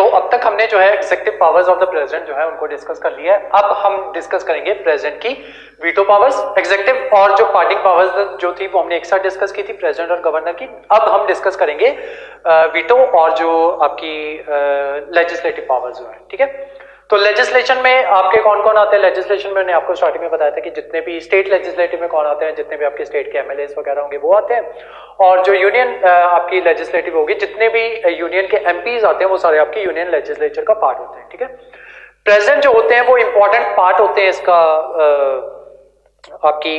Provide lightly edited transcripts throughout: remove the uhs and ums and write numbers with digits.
तो अब तक हमने जो है executive powers of the president जो है उनको डिस्कस कर लिया है। अब हम डिस्कस करेंगे प्रेसिडेंट की वीटो पावर्स। एग्जीक्यूटिव और जो पार्टिंग पावर्स जो थी वो हमने एक साथ डिस्कस की थी, प्रेसिडेंट और गवर्नर की। अब हम डिस्कस करेंगे वीटो और जो आपकी लेजिस्लेटिव पावर्स जो है, ठीक है। तो लेजिस्लेशन में आपके कौन कौन आते हैं? लेजिस्लेशन में मैंने आपको स्टार्टिंग में बताया था कि जितने भी स्टेट लेजिस्लेटिव में कौन आते हैं, जितने भी आपके स्टेट के एमएलएस वगैरह होंगे वो आते हैं, और जो यूनियन आपकी लेजिस्लेटिव होगी, जितने भी यूनियन के एमपीज आते हैं वो सारे आपके यूनियन लेजिस्लेचर का पार्ट होते हैं, ठीक है। प्रेसिडेंट जो होते हैं वो इंपॉर्टेंट पार्ट होते हैं इसका आपकी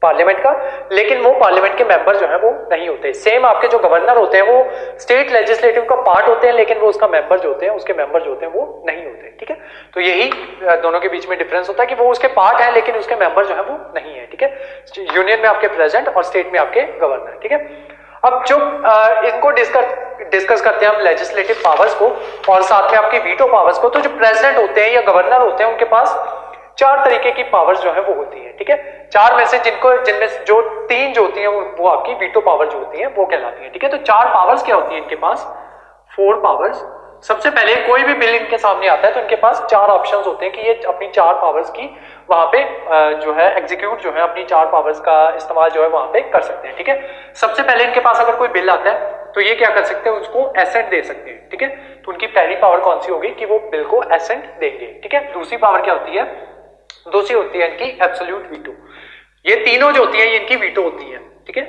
पार्लियामेंट का, लेकिन वो पार्लियामेंट के मेंबर जो है वो नहीं होते। सेम आपके जो गवर्नर होते हैं वो स्टेट लेजिस्लेटिव का पार्ट होते हैं, लेकिन वो उसका मेंबर जो होते हैं, उसके मेंबर जो होते हैं वो नहीं होते, ठीक है। तो यही दोनों के बीच में डिफरेंस होता है कि वो उसके पार्ट है लेकिन उसके मेंबर जो है वो नहीं है, ठीक है। यूनियन में आपके प्रेसिडेंट और स्टेट में आपके गवर्नर, ठीक है। अब जो इनको डिस्कस करते हैं हम लेजिस्लेटिव पावर्स को और साथ में आपकी वीटो पावर्स को। तो जो प्रेसिडेंट होते हैं या गवर्नर होते हैं उनके पास 4 तरीके की पावर्स जो है वो होती है, ठीक है। 4 में से जिनमें जो 3 जो होती हैं वो आपकी वीटो पावर जो होती है वो कहलाती है, ठीक है। तो 4 पावर्स क्या होती है इनके पास? 4 पावर्स। सबसे पहले कोई भी बिल इनके सामने आता है तो इनके पास 4 ऑप्शंस होते हैं कि ये अपनी 4 पावर्स की वहां पे जो है एग्जीक्यूट जो है अपनी 4 पावर्स का इस्तेमाल जो है वहां पे कर सकते हैं, ठीक है। सबसे पहले इनके पास अगर कोई बिल आता है तो ये क्या कर सकते हैं? उसको एसेंट दे सकते हैं, ठीक है। तो उनकी पहली पावर कौन सी होगी कि वो बिल को एसेंट देंगे, ठीक है। दूसरी पावर क्या होती है? दूसरी होती है इनकी एब्सोल्यूट वीटो। ये तीनों जो होती है ये इनकी वीटो होती है, ठीक है।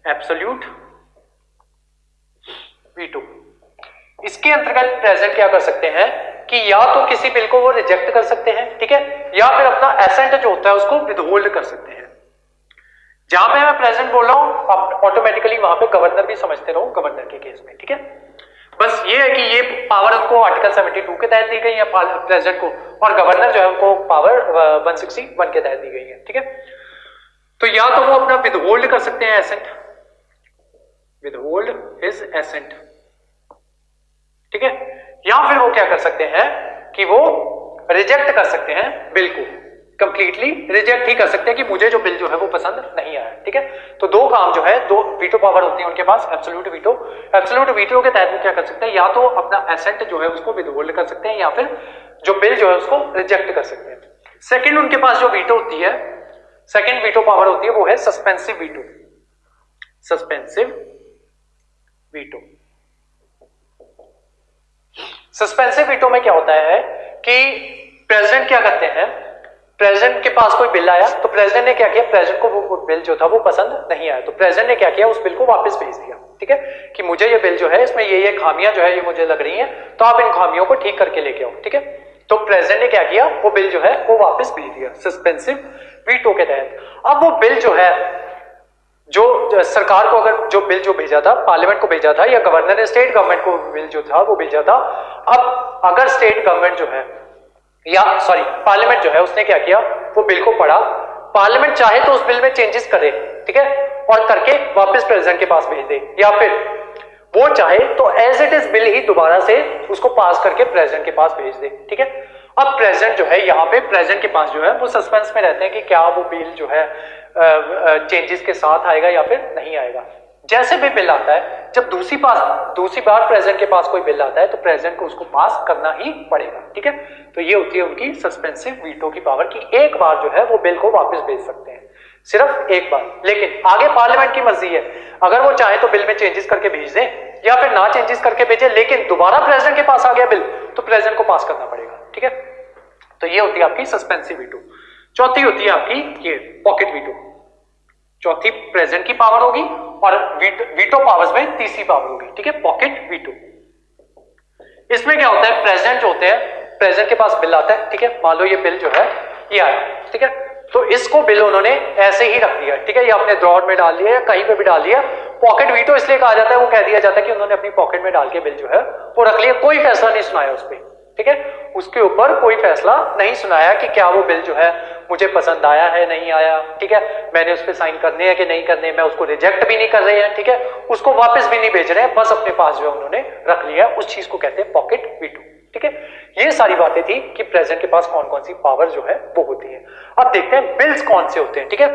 Absolute veto. इसके अंतर्गत प्रेसिडेंट क्या कर सकते हैं कि या तो किसी बिल को वो रिजेक्ट कर सकते हैं, ठीक है, या फिर अपना एसेंट जो होता है उसको विदहोल्ड कर सकते हैं। जहां पे मैं प्रेसिडेंट बोल रहा हूं आप ऑटोमेटिकली वहां पे गवर्नर भी समझते रहो गवर्नर के केस में, ठीक है। बस ये है कि ये पावर उनको आर्टिकल 72 के तहत दी गई है प्रेसिडेंट को, और गवर्नर जो है उनको पावर 161 के तहत दी गई है, ठीक है। तो या तो वो अपना विदहोल्ड कर सकते हैं एसेंट, विदहोल्ड हिज एसेंट, ठीक है, या फिर वो क्या कर सकते हैं कि वो रिजेक्ट कर सकते हैं बिल को, कंप्लीटली रिजेक्ट ही कर सकते हैं कि मुझे जो बिल जो है वो पसंद नहीं आया, ठीक है। तो 2 काम जो है, 2 वीटो पावर होती है उनके पास, एब्सोल्यूट वीटो। एब्सोल्यूट वीटो के तहत वो क्या कर सकते हैं? या तो अपना एसेंट जो है उसको विदहोल्ड कर सकते हैं या फिर जो बिल जो है उसको रिजेक्ट कर सकते हैं। सेकंड उनके पास जो वीटो होती है, सेकंड वीटो पावर होती है वो है suspensive veto. Suspensive veto. Suspensive veto में क्या होता है कि प्रेसिडेंट क्या करते हैं? प्रेसिडेंट के पास कोई बिल आया तो प्रेसिडेंट ने क्या किया? प्रेसिडेंट को वो बिल जो था वो पसंद नहीं आया तो प्रेसिडेंट ने क्या किया? उस बिल को वापस भेज दिया, ठीक है, कि मुझे ये बिल जो है इसमें ये खामियां जो है ये मुझे लग रही हैं, तो आप इन खामियों को ठीक करके लेके आओ, ठीक है। तो प्रेसिडेंट ने क्या किया? वो बिल जो है वो वापस भेज दिया सस्पेंसिव वीटो के तहत। अब वो बिल जो है जो सरकार को अगर जो बिल जो भेजा था, पार्लियामेंट को भेजा था या गवर्नर ने स्टेट गवर्नमेंट को बिल जो था वो भेजा था, अब अगर स्टेट गवर्नमेंट जो है या सॉरी पार्लियामेंट जो है उसने क्या किया? वो बिल को पढ़ा, पार्लियामेंट चाहे तो उस बिल में चेंजेस करे, ठीक है, और करके वापस प्रेसिडेंट के पास भेज दे, या फिर वो चाहे तो एज इट इज बिल ही दोबारा से उसको पास करके प्रेसिडेंट के पास भेज दे, ठीक है। अब प्रेसिडेंट जो है यहाँ पे प्रेसिडेंट के पास जो है वो सस्पेंस में रहते हैं कि क्या वो बिल जो है चेंजेस के साथ आएगा या फिर नहीं आएगा। जैसे भी बिल आता है, जब दूसरी बार प्रेसिडेंट के पास कोई बिल आता है तो प्रेसिडेंट को उसको पास करना ही पड़ेगा, ठीक है। तो ये होती है उनकी सस्पेंसिव वीटो की पावर कि एक बार जो है वो बिल को वापस भेज सकते हैं, सिर्फ एक बार। लेकिन आगे पार्लियामेंट की मर्जी है, अगर वो चाहे तो बिल में चेंजेस करके भेज दें या फिर ना चेंजेस करके भेजे, लेकिन दोबारा प्रेसिडेंट के पास आ गया बिल तो प्रेसिडेंट को पास करना पड़ेगा, ठीक है। तो ये होती है आपकी सस्पेंसिव वीटो। चौथी होती है आपकी ये पॉकेट वीटो। चौथी प्रेसिडेंट की पावर होगी और वीटो पावर्स में तीसरी पावर होगी, ठीक है, पॉकेट वीटो। इसमें क्या होता है? प्रेसिडेंट जो होते हैं, प्रेसिडेंट के पास बिल आता है, ठीक है, मान लो ये बिल जो है ये आया, ठीक है, तो इसको बिल उन्होंने ऐसे ही रख दिया, ठीक है, या अपने ड्रॉर में डाल दिया या कहीं पे भी डाल दिया। पॉकेट वीटो इसलिए कहा जाता है, वो कह दिया जाता है कि उन्होंने अपनी पॉकेट में डाल के बिल जो है वो रख लिया, कोई फैसला नहीं सुनाया उस पर, ठीक है, उसके ऊपर कोई फैसला नहीं सुनाया कि क्या वो बिल जो है मुझे पसंद आया है नहीं आया, ठीक है, मैंने उस पर साइन करने हैं कि नहीं करने, मैं उसको रिजेक्ट भी नहीं कर रहे हैं, ठीक है, उसको वापस भी नहीं भेज रहे हैं, बस अपने पास जो है उन्होंने रख लिया, उस चीज को कहते हैं पॉकेट वीटो, ठीक है। ये सारी बातें थी कि प्रेसिडेंट के पास कौन कौन सी पावर जो है वो होती है। अब देखते हैं बिल्स कौन से होते हैं, ठीक है।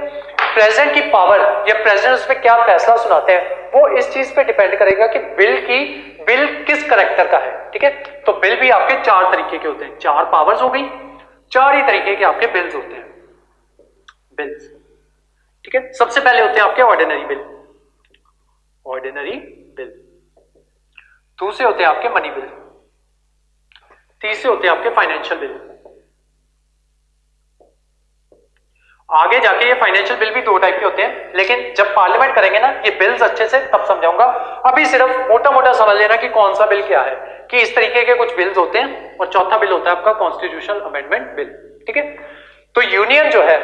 प्रेसिडेंट की पावर या प्रेसिडेंट उसमें क्या फैसला सुनाते हैं वो इस चीज पे डिपेंड करेगा कि बिल किस करेक्टर का है। ठीक है। तो बिल भी आपके 4 तरीके के होते हैं, 4 पावर्स हो गई, 4 ही तरीके के आपके बिल्स होते हैं, बिल्स, ठीक है। सबसे पहले होते हैं आपके ऑर्डिनरी बिल, ऑर्डिनरी बिल, दूसरे होते हैं आपके मनी बिल, तीसरे होते हैं आपके फाइनेंशियल बिल। आगे जाके ये फाइनेंशियल बिल भी 2 टाइप के होते हैं, लेकिन जब पार्लियामेंट करेंगे ना ये बिल्स अच्छे से तब समझाऊंगा। अभी सिर्फ मोटा मोटा समझ लेना कि कौन सा बिल क्या है, कि इस तरीके के कुछ बिल्स होते हैं, और चौथा बिल होता है आपका कॉन्स्टिट्यूशनल अमेंडमेंट बिल, ठीक है। तो यूनियन जो है,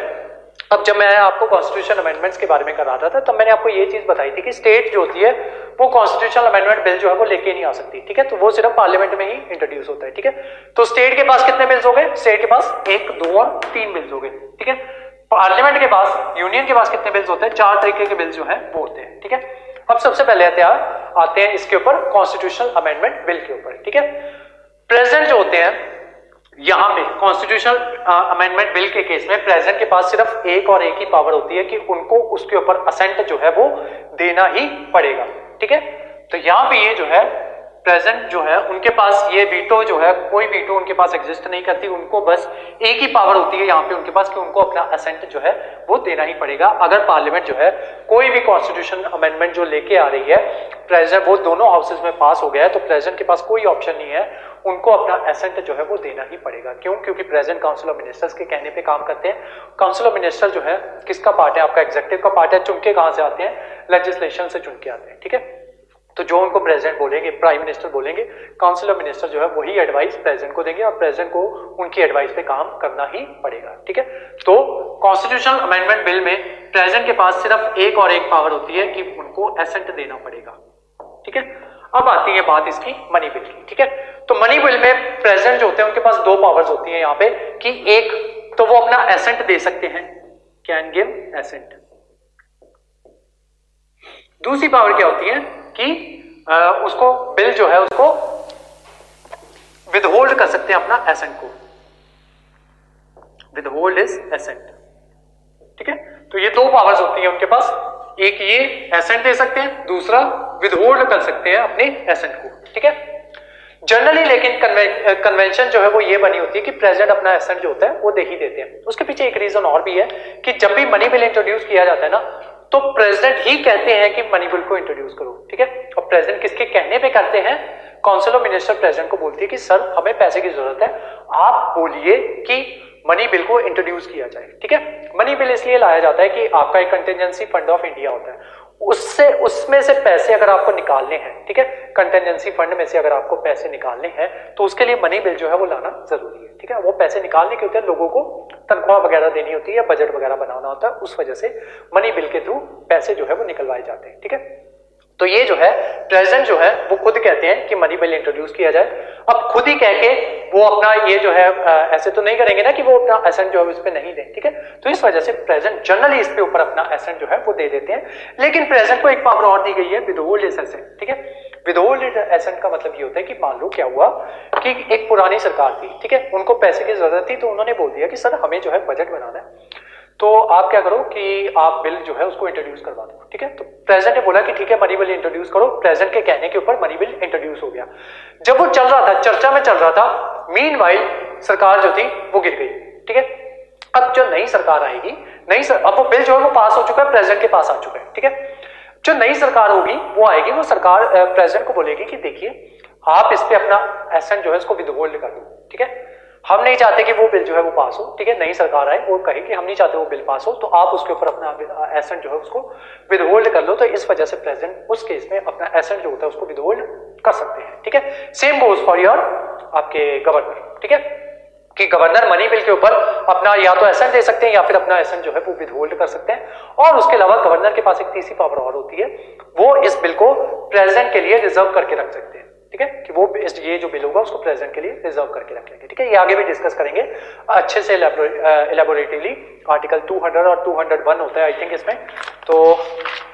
अब जब मैं आपको कॉन्स्टिट्यूशन अमेंडमेंट्स के बारे में कराता था तब मैंने आपको ये चीज बताई थी कि स्टेट जो होती है वो कॉन्स्टिट्यूशनल अमेंडमेंट बिल जो है वो लेके नहीं आ सकती, ठीक है। तो वो सिर्फ पार्लियामेंट में ही इंट्रोड्यूस होता है, ठीक है। तो स्टेट के पास कितने बिल्स हो गए? स्टेट के पास 1, 2 और 3 बिल्स हो गए, ठीक है। पार्लियामेंट के पास, यूनियन के पास कितने बिल्स होते हैं? 4 तरीके के बिल्स जो है वो होते हैं, ठीक है। अब सबसे पहले आते हैं इसके ऊपर कॉन्स्टिट्यूशनल अमेंडमेंट बिल के ऊपर, ठीक है। प्रेसिडेंट जो होते हैं यहां पे कॉन्स्टिट्यूशनल अमेंडमेंट बिल के केस में प्रेसिडेंट के पास सिर्फ एक और एक ही पावर होती है कि उनको उसके ऊपर असेंट जो है वो देना ही पड़ेगा, ठीक है। तो यहां पे ये जो है प्रेसिडेंट जो है उनके पास ये वीटो जो है, कोई वीटो उनके पास एग्जिस्ट नहीं करती, उनको बस एक ही पावर होती है यहां पे उनके पास कि उनको अपना असेंट जो है वो देना ही पड़ेगा। अगर पार्लियामेंट जो है कोई भी कॉन्स्टिट्यूशन अमेंडमेंट जो लेके आ रही है, प्रेसिडेंट वो दोनों हाउसेज में पास हो गया है, तो प्रेसिडेंट के पास कोई ऑप्शन नहीं है, उनको अपना एसेंट जो है वो देना ही पड़ेगा। क्यों? क्योंकि प्रेसिडेंट काउंसिल ऑफ मिनिस्टर्स के कहने पे काम करते हैं। काउंसिल ऑफ मिनिस्टर जो है किसका पार्ट है? आपका एग्जीक्यूटिव का पार्ट है। चुन के कहां से आते हैं? लेजिस्लेशन से चुन के आते हैं, ठीक है। तो जो उनको प्रेसिडेंट बोलेंगे, प्राइम मिनिस्टर बोलेंगे, काउंसिल ऑफ मिनिस्टर जो है वही एडवाइस प्रेसिडेंट को देंगे, और प्रेसिडेंट को उनकी एडवाइस पे काम करना ही पड़ेगा, ठीक है। तो कॉन्स्टिट्यूशनल अमेंडमेंट बिल में प्रेसिडेंट के पास सिर्फ एक और एक पावर होती है कि उनको एसेंट देना पड़ेगा, ठीक है। अब आती है बात इसकी मनी बिल की, ठीक है। तो मनी बिल में प्रेसिडेंट जो होते हैं उनके पास 2 पावर्स होती हैं यहाँ पे, कि एक तो वो अपना एसेंट दे सकते हैं, कैन गिव एसेंट। दूसरी पावर क्या होती है कि उसको बिल जो है उसको विदहोल्ड कर सकते हैं अपना एसेंट को, विदहोल्ड इज एसेंट, ठीक है। तो ये 2 पावर्स होती हैं उनके पास, एक ये एसेंट दे सकते हैं, दूसरा विदहोल्ड कर सकते हैं अपने एसेंट को, ठीक है। जनरली लेकिन कन्वेंशन जो है वो ये बनी होती है कि प्रेसिडेंट अपना एसेंट जो होता है वो दे ही देते हैं। उसके पीछे एक रीजन और भी है कि जब भी मनी बिल इंट्रोड्यूस किया जाता है ना, तो प्रेसिडेंट ही कहते हैं कि मनी बिल को इंट्रोड्यूस करो, ठीक है। और प्रेसिडेंट किसके कहने पे करते हैं? काउंसिल ऑफ मिनिस्टर प्रेसिडेंट को बोलती है कि सर हमें पैसे की जरूरत है, आप बोलिए कि मनी बिल को इंट्रोड्यूस किया जाए, ठीक है। मनी बिल इसलिए लाया जाता है कि आपका एक कंटिजेंसी फंड ऑफ इंडिया होता है, उसमें से पैसे अगर आपको निकालने हैं, ठीक है, कंटिजेंसी फंड में से अगर आपको पैसे निकालने हैं तो उसके लिए मनी बिल जो है वो लाना जरूरी है, ठीक है। वो पैसे निकालने के होते हैं, लोगों को तनख्वाह वगैरह देनी होती है या बजट वगैरह बनाना होता है, उस वजह से मनी बिल के थ्रू पैसे जो है वो निकलवाए जाते हैं, ठीक है। तो ये जो है प्रेसिडेंट जो है वो खुद कहते हैं कि मनी बिल इंट्रोड्यूस किया जाए। अब खुद ही कह के वो अपना ये जो है ऐसे तो नहीं करेंगे ना कि वो अपना एसेंट जो है उस पर नहीं दें, ठीक है। तो इस वजह से प्रेसिडेंट जनरली इस पे ऊपर अपना एसेंट जो है वो दे देते हैं। लेकिन प्रेसिडेंट को एक पावर और दी गई है, विदहोल्ड एसेंट, ठीक है। विदहोल्ड एसेंट का मतलब ये होता है कि मान लो क्या हुआ कि एक पुरानी सरकार थी, ठीक है, उनको पैसे की जरूरत थी, तो उन्होंने बोल दिया कि सर हमें जो है बजट बनाना है, तो आप क्या करो कि आप बिल जो है उसको इंट्रोड्यूस करवा दो, ठीक है। तो प्रेसिडेंट ने बोला कि ठीक है मनी बिल इंट्रोड्यूस करो। प्रेसिडेंट के कहने के ऊपर मनी बिल इंट्रोड्यूस हो गया। जब वो चल रहा था, चर्चा में चल रहा था, मीनवाइल सरकार जो थी वो गिर गई, ठीक है। अब जो नई सरकार आएगी, अब वो बिल जो है वो पास हो चुका है, प्रेसिडेंट के पास आ चुका है, ठीक है। जो नई सरकार होगी वो आएगी, वो सरकार प्रेसिडेंट को बोलेगी कि देखिए आप इस पे अपना एसेंट जो है उसको विदहोल्ड कर दो, ठीक है। हम नहीं चाहते कि वो बिल जो है वो पास हो, ठीक है। नई सरकार आए वो कहे कि हम नहीं चाहते वो बिल पास हो, तो आप उसके ऊपर अपना एसेंट जो है उसको विदहोल्ड कर लो। तो इस वजह से प्रेसिडेंट उस केस में अपना एसेंट जो होता है उसको विदहोल्ड कर सकते हैं, ठीक है। सेम गोज फॉर योर आपके गवर्नर, ठीक है, कि गवर्नर मनी बिल के ऊपर अपना या तो एसेंट दे सकते हैं या फिर अपना एसेंट जो है वो विदहोल्ड कर सकते हैं। और उसके अलावा गवर्नर के पास एक तीसरी पावर और होती है, वो इस बिल को प्रेसिडेंट के लिए रिजर्व करके रख सकते हैं, ठीक है, कि वो ये जो बिल होगा उसको प्रेसिडेंट के लिए रिजर्व करके रख लेंगे, ठीक है। ये आगे भी डिस्कस करेंगे अच्छे से एलैबोरेटिवली। आर्टिकल 200 और 201 होता है आई थिंक इसमें, तो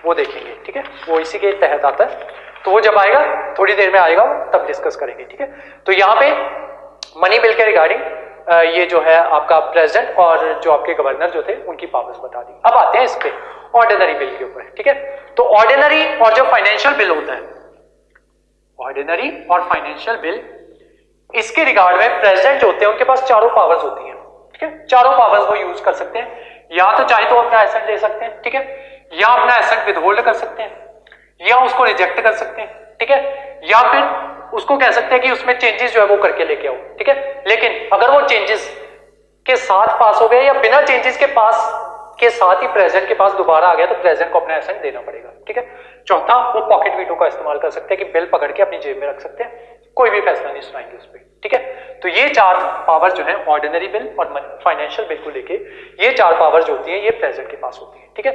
वो देखेंगे, ठीक है, वो इसी के तहत आता है। तो वो जब आएगा थोड़ी देर में आएगा तब डिस्कस करेंगे, ठीक है। तो यहाँ पे मनी बिल के रिगार्डिंग ये जो है आपका प्रेसिडेंट और जो आपके गवर्नर जो थे उनकी पावर्स बता दी। अब आते हैं इस पे ऑर्डिनरी बिल के ऊपर, ठीक है। तो ऑर्डिनरी और जो फाइनेंशियल बिल होता है, ऑर्डिनरी और फाइनेंशियल बिल इसके रिगार्ड में प्रेसिडेंट जो होते हैं उनके पास चारों पावर्स होती हैं, ठीक है, चारों पावर्स वो यूज कर सकते हैं। या तो चाहे तो अपना एसेंट ले सकते हैं, ठीक है, या अपना एसेंट विदहोल्ड कर सकते हैं, या उसको रिजेक्ट कर सकते हैं, ठीक है, या फिर उसको कह सकते हैं कि उसमें चेंजेस जो है वो करके लेके आओ, ठीक है। लेकिन अगर वो चेंजेस के साथ पास हो गए या बिना चेंजेस के पास के साथ ही प्रेसिडेंट के पास दोबारा आ गया तो प्रेसिडेंट को अपना एसेंट देना पड़ेगा, ठीक है। चौथा, वो पॉकेट वीटो का इस्तेमाल कर सकते हैं कि बिल पकड़ के अपनी जेब में रख सकते हैं, कोई भी फैसला नहीं सुनाएंगे उस पर, ठीक है। तो ये चार पावर जो है ऑर्डिनरी बिल और फाइनेंशियल बिल को लेके ये चार पावर जो होती है ये प्रेसिडेंट के पास होती है, ठीक है।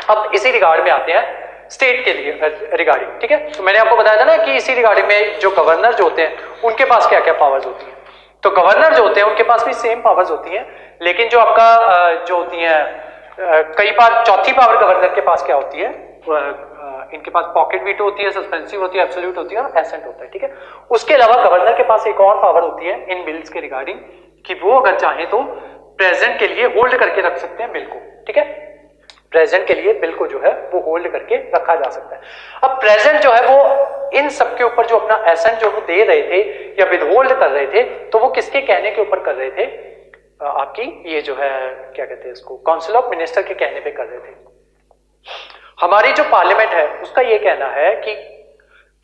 अब इसी रिगार्ड में आते हैं स्टेट के लिए रिगार्डिंग, ठीक है। तो मैंने आपको बताया था ना कि इसी रिगार्डिंग में जो गवर्नर जो होते हैं उनके पास क्या क्या पावर्स होती है। तो गवर्नर जो होते हैं उनके पास भी सेम पावर्स होती हैं, लेकिन जो आपका जो होती है कई बार चौथी पावर गवर्नर के पास क्या होती है, इनके पास पॉकेट वीटो होती है, सस्पेंसिव होती है, एब्सोल्यूट होती है और एसेंट होता है, ठीक है। उसके अलावा गवर्नर के पास एक और पावर होती है इन बिल्स के रिगार्डिंग कि वो अगर चाहे तो प्रेसिडेंट के लिए होल्ड करके रख सकते हैं बिल को, ठीक है। प्रेसिडेंट के लिए बिल को जो है वो होल्ड करके रखा जा सकता है। अब प्रेसिडेंट जो है वो इन सब के ऊपर जो अपना एसेंट जो वो दे रहे थे या विदहोल्ड कर रहे थे तो वो किसके कहने के ऊपर कर रहे थे, आपकी ये जो है क्या कहते हैं इसको, काउंसिल ऑफ मिनिस्टर के कहने पे कर रहे थे। हमारी जो पार्लियामेंट है उसका ये कहना है कि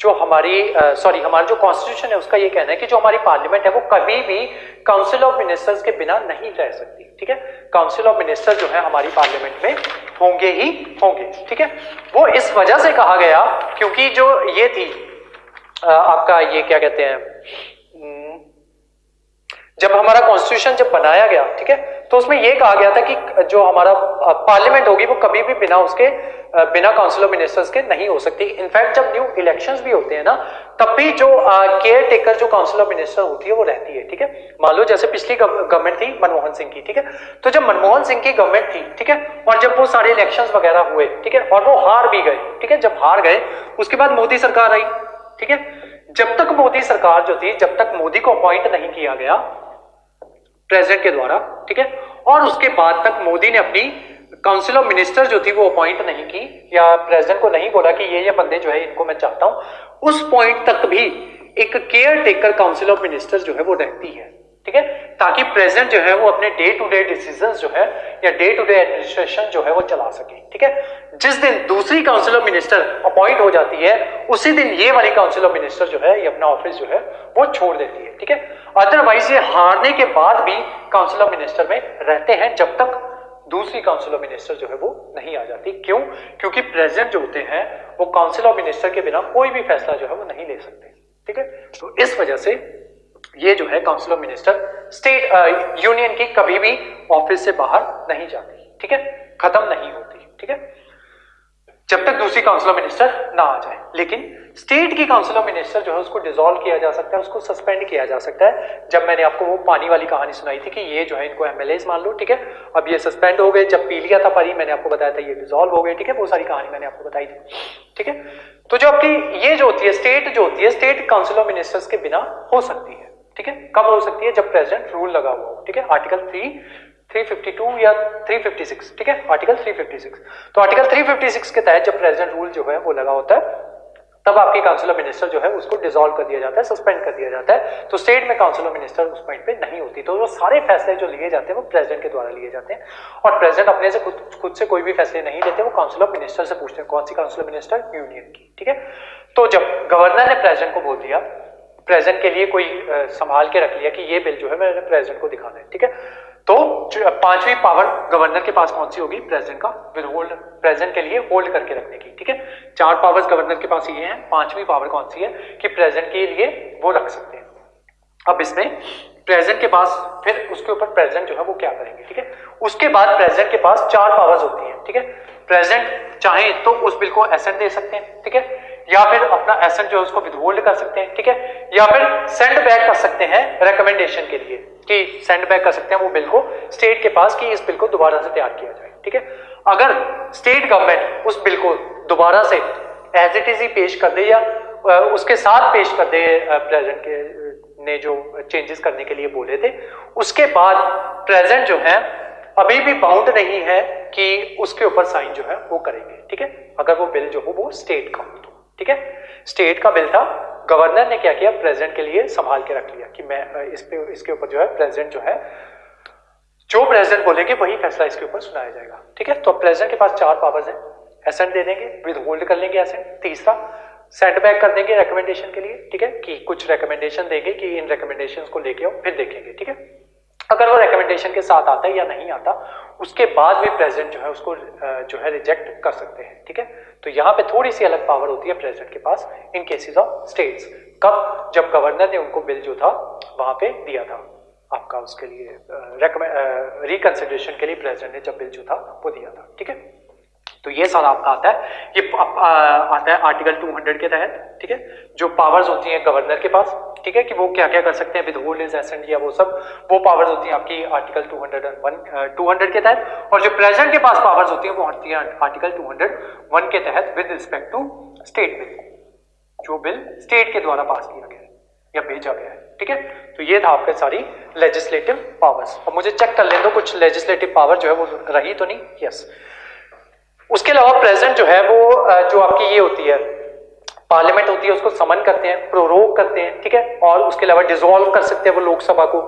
जो हमारा जो कॉन्स्टिट्यूशन है उसका ये कहना है कि जो हमारी पार्लियामेंट है वो कभी भी काउंसिल ऑफ मिनिस्टर्स के बिना नहीं रह सकती, ठीक है। काउंसिल ऑफ मिनिस्टर जो है हमारी पार्लियामेंट में होंगे ही होंगे, ठीक है। वो इस वजह से कहा गया क्योंकि जो ये थी आपका ये क्या कहते हैं, जब हमारा कॉन्स्टिट्यूशन जब बनाया गया, ठीक है, तो उसमें यह कहा गया था कि जो हमारा पार्लियामेंट होगी वो कभी भी बिना काउंसिल ऑफ मिनिस्टर्स के नहीं हो सकती। इनफैक्ट जब न्यू इलेक्शंस भी होते हैं ना तब भी जो केयर टेकर जो काउंसिल ऑफ मिनिस्टर होती है वो रहती है, ठीक है। मान लो जैसे पिछली गवर्नमेंट थी मनमोहन सिंह की, ठीक है, तो जब मनमोहन सिंह की गवर्नमेंट थी, ठीक है, और जब वो सारे इलेक्शंस वगैरह हुए, ठीक है, और वो हार भी गए, ठीक है, जब हार गए उसके बाद मोदी सरकार आई, ठीक है। जब तक मोदी सरकार जो थी, जब तक मोदी को अपॉइंट नहीं किया गया प्रेसिडेंट के द्वारा, ठीक है, और उसके बाद तक मोदी ने अपनी काउंसिल ऑफ मिनिस्टर जो थी वो अपॉइंट नहीं की या प्रेसिडेंट को नहीं बोला कि ये बंदे जो है इनको मैं चाहता हूं, उस पॉइंट तक भी एक care taker council of minister जो है वो रहती है, ठीक है, ताकि प्रेसिडेंट जो है वो अपने डे टू डे डिसीजंस जो है या डे टू डे एडमिनिस्ट्रेशन जो है वो चला सके, ठीक है। जिस दिन दूसरी काउंसिल ऑफ मिनिस्टर अपॉइंट हो जाती है उसी दिन ये वाली काउंसिल ऑफ मिनिस्टर जो है ये अपना ऑफिस जो है वो छोड़ देती है, ठीक है। अदरवाइज ये हारने के बाद भी काउंसिल ऑफ मिनिस्टर में रहते हैं जब तक दूसरी काउंसिल ऑफ मिनिस्टर जो है वो नहीं आ जाती। क्यों? क्योंकि प्रेसिडेंट जो होते हैं वो काउंसिल ऑफ मिनिस्टर के बिना कोई भी फैसला जो है वो नहीं ले सकते, ठीक है। तो इस वजह से ये जो है council of minister state union की कभी भी ऑफिस से बाहर नहीं जाती, ठीक है, खत्म नहीं होती, ठीक है, जब तक दूसरी काउंसिल ऑफ मिनिस्टर ना आ जाए। लेकिन स्टेट की काउंसिल ऑफ मिनिस्टर जो है उसको डिसॉल्व किया जा सकता है, उसको सस्पेंड किया जा सकता है। जब मैंने आपको वो पानी वाली कहानी सुनाई थी कि ये जो है इनको एमएलएस मान लो, ठीक है, अब ये सस्पेंड हो गए, जब पी लिया था पानी मैंने आपको बताया था ये डिसॉल्व हो गए, ठीक है, वो सारी कहानी मैंने आपको बताई थी, ठीक है। तो जो आपकी ये जो होती है स्टेट जो होती है, स्टेट काउंसिल ऑफ मिनिस्टर्स के बिना हो सकती है, ठीक है। कब हो सकती है? जब प्रेसिडेंट रूल लगा हुआ हो, ठीक है, आर्टिकल 352 या 356, ठीक है, आर्टिकल 356। तो आर्टिकल 356 के तहत जब प्रेसिडेंट रूल जो है वो लगा होता है तब आपकी काउंसिल ऑफ मिनिस्टर जो है उसको डिसॉल्व कर दिया जाता है, सस्पेंड कर दिया जाता है। तो स्टेट में काउंसिल ऑफ मिनिस्टर उस पॉइंट पे नहीं होती। तो वो सारे फैसले जो लिए जाते हैं वो प्रेसिडेंट के द्वारा लिए जाते हैं और प्रेसिडेंट अपने से खुद से कोई भी फैसले नहीं लेते, वो काउंसिल ऑफ मिनिस्टर से पूछते हैं। कौन सी काउंसिल ऑफ मिनिस्टर? यूनियन की, ठीक है। तो जब गवर्नर ने प्रेसिडेंट को बोल दिया, प्रेसिडेंट के लिए कोई संभाल के रख लिया कि ये बिल जो है मैंने प्रेसिडेंट को दिखाना है, ठीक है, तो पांचवी पावर गवर्नर के पास कौन सी होगी? प्रेसिडेंट का विदहोल्ड, प्रेसिडेंट के लिए होल्ड करके रखने की, ठीक है। चार पावर्स गवर्नर के पास ये हैं, पांचवी पावर कौन सी है कि प्रेसिडेंट के लिए वो रख सकते हैं। अब इसमें प्रेसिडेंट के पास फिर उसके ऊपर प्रेसिडेंट जो है वो क्या करेंगे, ठीक है। उसके बाद प्रेसिडेंट के पास चार पावर्स होती हैं, ठीक है। प्रेसिडेंट चाहे तो उस बिल को एसेंट दे सकते हैं, ठीक है, या फिर अपना एसेंट जो है उसको विदहोल्ड कर सकते हैं, ठीक है, या फिर सेंड बैक कर सकते हैं रिकमेंडेशन के लिए कि सेंड बैक कर सकते हैं वो बिल को स्टेट के पास कि इस बिल को दोबारा से तैयार किया जाए, ठीक है। अगर स्टेट गवर्नमेंट उस बिल को दोबारा से एज इट इज ही पेश कर दे या उसके साथ पेश कर दे, प्रेसिडेंट के ने जो चेंजेस करने के लिए बोले थे, उसके बाद प्रेसिडेंट जो है अभी भी बाउंड नहीं है कि उसके ऊपर साइन जो है वो करेंगे, ठीक है, अगर वो बिल जो हो वो स्टेट का हो तो, ठीक है, स्टेट का बिल था, गवर्नर ने क्या किया, प्रेसिडेंट के लिए संभाल के रख लिया कि मैं इसके ऊपर जो है प्रेसिडेंट जो है, जो प्रेसिडेंट बोलेंगे वही फैसला इसके ऊपर सुनाया जाएगा। ठीक है, तो प्रेसिडेंट के पास 4 पावर्स हैं, एसेंट दे देंगे, विद होल्ड कर लेंगे एसेंट, तीसरा सेंड बैक कर देंगे रिकमेंडेशन के लिए। ठीक है, कि कुछ रिकमेंडेशन देंगे कि इन रिकमेंडेशंस को लेके आओ, फिर देखेंगे। ठीक है, अगर वो रिकमेंडेशन के साथ आता है या नहीं आता, उसके बाद भी प्रेसिडेंट जो है उसको जो है रिजेक्ट कर सकते हैं। ठीक है, तो यहाँ पे थोड़ी सी अलग पावर होती है प्रेसिडेंट के पास इन केसेस ऑफ स्टेट्स। कब, जब गवर्नर ने उनको बिल जो था वहां पे दिया था आपका, उसके लिए रिकंसिडरेशन के लिए प्रेसिडेंट ने जब बिल जो था वो दिया था। ठीक है, तो ये सारा आपका आता है, ये आता है आर्टिकल 200 के तहत। ठीक है, जो पावर्स होती हैं गवर्नर के पास, ठीक है, कि वो क्या क्या कर सकते हैं विद होल्ड इज एसेंट या वो सब, वो पावर्स होती हैं आपकी आर्टिकल 200 के तहत। और जो प्रेसिडेंट के पास पावर्स होती हैं वो होती हैं आर्टिकल 201 के तहत with respect to state bill, जो बिल स्टेट के द्वारा पास किया गया है या भेजा गया है। ठीक है, तो ये था आपके सारी लेजिस्लेटिव पावर्स। और मुझे चेक कर लेने दो कुछ लेजिस्लेटिव पावर जो है वो रही तो नहीं। यस, उसके अलावा प्रेसिडेंट जो है वो जो आपकी ये होती है पार्लियामेंट होती है, उसको समन करते हैं, प्रोरोग करते हैं। ठीक है, और उसके अलावा डिसॉल्व कर सकते हैं वो लोकसभा को,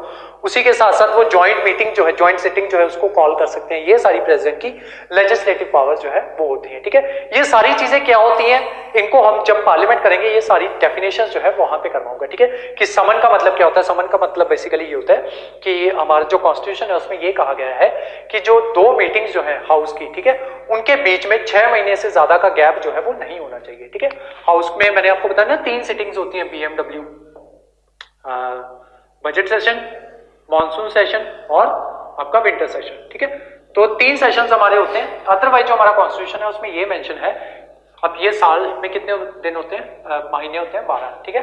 उसी के साथ साथ वो ज्वाइंट मीटिंग जो है, ज्वाइंट सिटिंग जो है उसको कॉल कर सकते हैं। ये सारी प्रेसिडेंट की लेजिस्लेटिव पावर्स जो है वो होती है। ठीक है, ये सारी चीजें क्या होती हैं, इनको हम जब पार्लियामेंट करेंगे ये सारी डेफिनेशन जो है वहां पे करवाऊंगा। ठीक है, कि समन का मतलब क्या होता है, समन का मतलब बेसिकली ये होता है कि हमारा जो कॉन्स्टिट्यूशन है उसमें ये कहा गया है कि जो 2 मीटिंग्स जो है हाउस की, ठीक है, उनके बीच में 6 महीने से ज्यादा का गैप जो है वो नहीं होना चाहिए। ठीक है, हाउस में मैंने आपको बताया ना 3 सिटिंग्स होती हैं, BMW, budget session, monsoon session और आपका विंटर सेशन। ठीक है, तो 3 सेशंस हमारे होते हैं। अदरवाइज जो हमारा कॉन्स्टिट्यूशन है उसमें ये मेंशन है, अब ये साल में कितने दिन होते हैं, महीने होते हैं 12। ठीक है,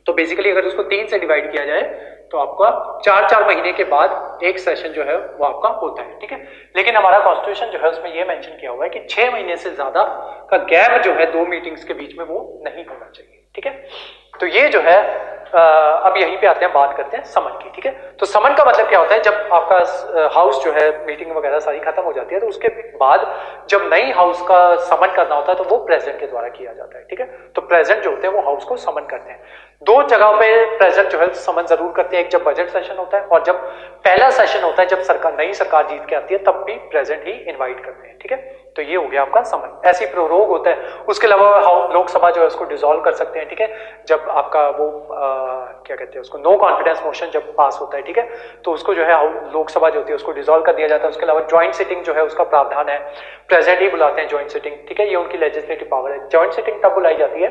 तो बेसिकली अगर उसको 3 से डिवाइड किया जाए तो आपका 4-4 महीने के बाद एक सेशन जो है वो आपका होता है। ठीक है, लेकिन हमारा कॉन्स्टिट्यूशन जो है उसमें ये मेंशन किया हुआ है कि 6 महीने से ज्यादा का गैप जो है 2 मीटिंग्स के बीच में वो नहीं होना चाहिए। ठीक है, तो ये जो है अब यहीं पे आते हैं, बात करते हैं समन की। ठीक है, तो समन का मतलब क्या होता है, जब आपका हाउस जो है मीटिंग वगैरह सारी खत्म हो जाती है तो उसके बाद जब नई हाउस का समन करना होता है तो वो प्रेसिडेंट के द्वारा किया जाता है। ठीक है, तो प्रेसिडेंट जो होते हैं वो हाउस को समन करते हैं। 2 जगहों पे प्रेसिडेंट जो है समन जरूर करते हैं, एक जब बजट सेशन होता है और जब पहला सेशन होता है, जब नई सरकार जीत के आती है तब भी प्रेसिडेंट ही इन्वाइट करते हैं। ठीक है, तो ये हो गया आपका समन। ऐसी प्रोरोग होता है, उसके अलावा लोकसभा जो है उसको डिसॉल्व कर सकते हैं। ठीक है, जब आपका वो क्या कहते हैं उसको, नो कॉन्फिडेंस मोशन जब पास होता है, ठीक है, तो उसको जो है लोकसभा जो होती है उसको डिसॉल्व कर दिया जाता है। उसके अलावा ज्वाइंट सिटिंग जो है उसका प्रावधान है, प्रेसिडेंट ही बुलाते हैं ज्वाइंट सिटिंग। ठीक है, ये उनकी लेजिस्लेटिव पावर है। ज्वाइंट सिटिंग तब बुलाई जाती है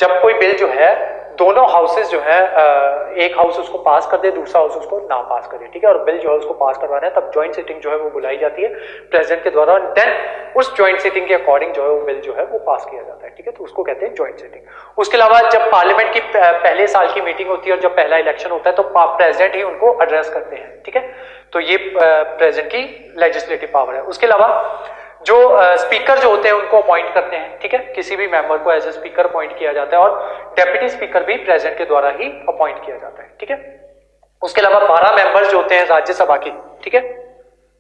जब कोई बिल जो है दोनों हाउसेस जो है, एक हाउस उसको पास कर दे, दूसरा हाउस उसको ना पास करे। ठीक है, और बिल जो है उसको पास करवाना है, तब ज्वाइंट सिटिंग जो है वो बुलाई जाती है प्रेसिडेंट के द्वारा। देन उस ज्वाइंट सिटिंग के अकॉर्डिंग जो है वो बिल जो है वो पास किया जाता है। ठीक है, तो उसको कहते हैं ज्वाइंट सिटिंग। उसके अलावा जब पार्लियामेंट की पहले साल की मीटिंग होती है और जब पहला इलेक्शन होता है तो प्रेसिडेंट ही उनको एड्रेस करते हैं। ठीक है, तो ये प्रेसिडेंट की लेजिस्लेटिव पावर है। उसके अलावा जो स्पीकर जो होते हैं उनको अपॉइंट करते हैं। ठीक है, किसी भी मेंबर को एज ए स्पीकर अपॉइंट किया जाता है और डेप्यूटी स्पीकर भी प्रेसिडेंट के द्वारा ही अपॉइंट किया जाता है। ठीक है, उसके अलावा 12 मेंबर जो होते हैं राज्यसभा के, ठीक है,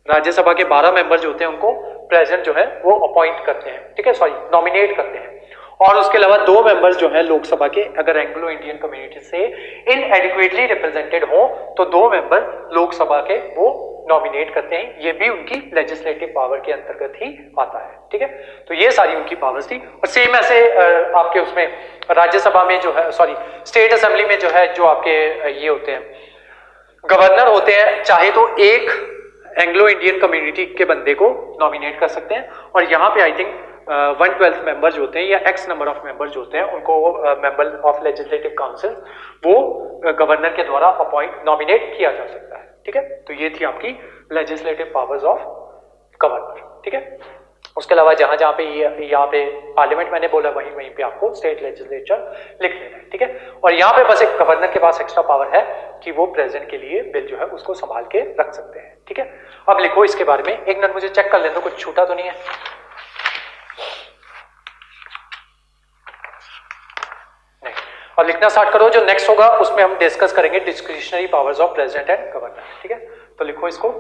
राज्यसभा के 12 मेंबर जो होते हैं उनको प्रेसिडेंट जो है वो अपॉइंट करते हैं। ठीक है, सॉरी, नॉमिनेट करते हैं। और उसके अलावा 2 मेंबर्स जो है लोकसभा के, अगर एंग्लो इंडियन कम्युनिटी से इनएडिक्वेटली रिप्रेजेंटेड हो तो 2 मेंबर लोकसभा के वो नॉमिनेट करते हैं। ये भी उनकी लेजिस्लेटिव पावर के अंतर्गत ही आता है। ठीक है, तो ये सारी उनकी पावर्स थी। और सेम ऐसे आपके उसमें राज्यसभा में जो है, सॉरी, स्टेट असेंबली में जो है, जो आपके ये होते हैं गवर्नर होते हैं, चाहे तो एक एंग्लो इंडियन कम्युनिटी के बंदे को नॉमिनेट कर सकते हैं, और यहाँ पे आई थिंक 1/12 मेंबर जो होते हैं या एक्स नंबर ऑफ मेंबर जो होते हैं उनको मेंबर ऑफ लेजिस्लेटिव काउंसिल वो गवर्नर के द्वारा अपॉइंट नॉमिनेट किया जा सकता है। ठीक है, तो ये थी आपकी लेजिस्लेटिव पावर्स ऑफ गवर्नर। ठीक है, उसके अलावा जहां जहां पे यहाँ पे पार्लियामेंट मैंने बोला वहीं पे आपको स्टेट लेजिस्लेचर लिख लेना है। ठीक है, और यहाँ पे बस एक गवर्नर के पास एक्स्ट्रा पावर है कि वो प्रेसिडेंट के लिए बिल जो है उसको संभाल के रख सकते हैं। ठीक है, अब लिखो इसके बारे में, एक मिनट मुझे चेक कर लेने दो कुछ छूटा तो नहीं है। नहीं, और लिखना स्टार्ट करो। जो नेक्स्ट होगा उसमें हम डिस्कस करेंगे discretionary powers of president and governor. ठीक है, तो लिखो इसको।